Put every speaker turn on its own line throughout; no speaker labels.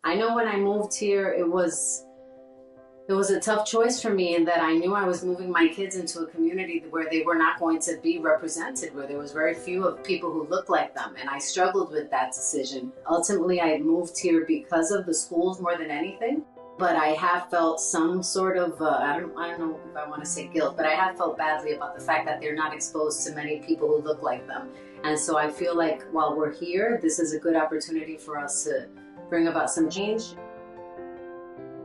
I know when I moved here, it was a tough choice for me in that I knew I was moving my kids into a community where they were not going to be represented, where there was very few of people who looked like them. And I struggled with that decision. Ultimately, I moved here because of the schools more than anything. But I have felt some sort of, I don't know if I want to say guilt, but I have felt badly about the fact that they're not exposed to many people who look like them. And so I feel like while we're here, this is a good opportunity for us to bring about some change.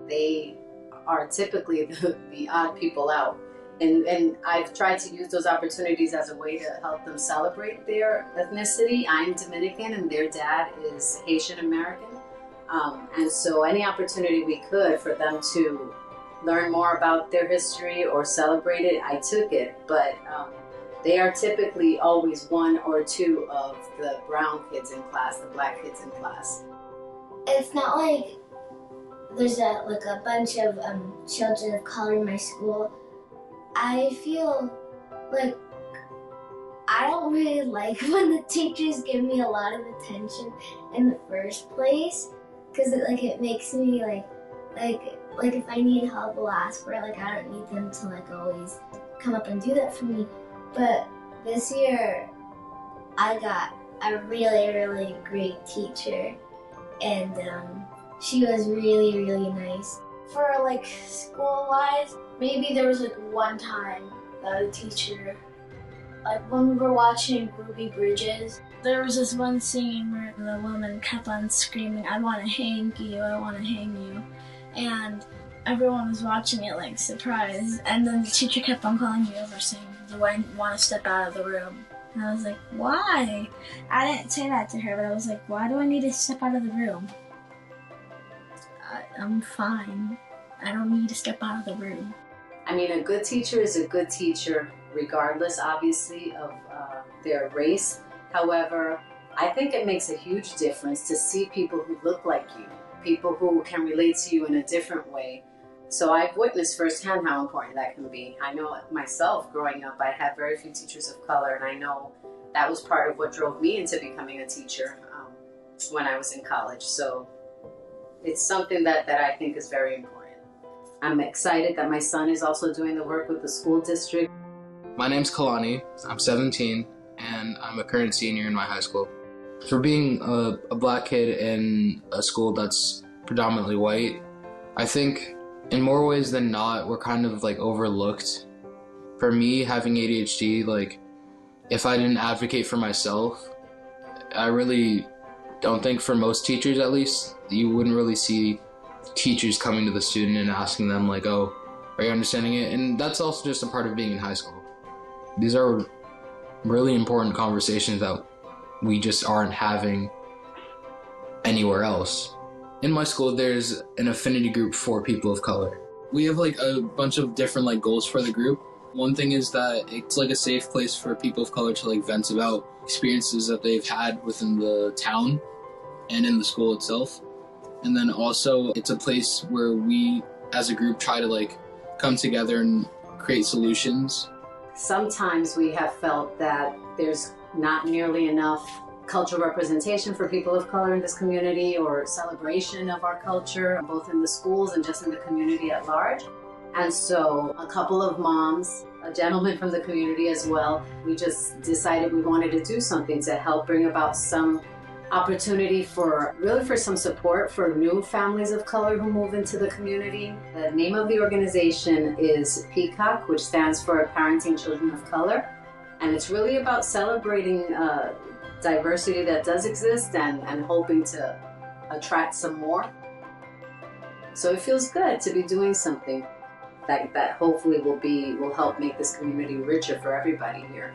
They are typically the odd people out. And I've tried to use those opportunities as a way to help them celebrate their ethnicity. I'm Dominican and their dad is Haitian American. And so any opportunity we could for them to learn more about their history or celebrate it, I took it. But they are typically always one or two of the brown kids in class, the black kids in class.
It's not like there's a bunch of children of color in my school. I feel like I don't really like when the teachers give me a lot of attention in the first place, because it makes me like if I need help, I'll ask for it. I don't need them to always come up and do that for me. But this year, I got a really, really great teacher, and she was really, really nice.
For school-wise, maybe there was one time that a teacher, when we were watching Ruby Bridges, there was this one scene where the woman kept on screaming, "I want to hang you, I want to hang you." And everyone was watching it surprised. And then the teacher kept on calling me over saying, "Do I want to step out of the room?" And I was like, "Why?" I didn't say that to her, but I was like, "Why do I need to step out of the room? I'm fine. I don't need to step out of the room."
I mean, a good teacher is a good teacher, regardless, obviously, of their race. However, I think it makes a huge difference to see people who look like you, people who can relate to you in a different way. So I've witnessed firsthand how important that can be. I know myself, growing up, I had very few teachers of color, and I know that was part of what drove me into becoming a teacher when I was in college. So it's something that I think is very important. I'm excited that my son is also doing the work with the school district.
My name's Kalani. I'm 17, and I'm a current senior in my high school. For being a black kid in a school that's predominantly white, I think in more ways than not, we're kind of overlooked. For me, having ADHD, if I didn't advocate for myself, I really don't think, for most teachers at least, you wouldn't really see teachers coming to the student and asking them "Oh, are you understanding it?" And that's also just a part of being in high school. These are really important conversations that we just aren't having anywhere else. In my school, there's an affinity group for people of color. We have a bunch of different goals for the group. One thing is that it's a safe place for people of color to vent about experiences that they've had within the town and in the school itself. And then also it's a place where we as a group try to come together and create solutions.
Sometimes we have felt that there's not nearly enough cultural representation for people of color in this community, or celebration of our culture, both in the schools and just in the community at large. And so a couple of moms, a gentleman from the community as well, we just decided we wanted to do something to help bring about some opportunity for some support for new families of color who move into the community. The name of the organization is PCOC, which stands for Parenting Children of Color. And it's really about celebrating diversity that does exist and hoping to attract some more. So it feels good to be doing something that hopefully will help make this community richer for everybody here.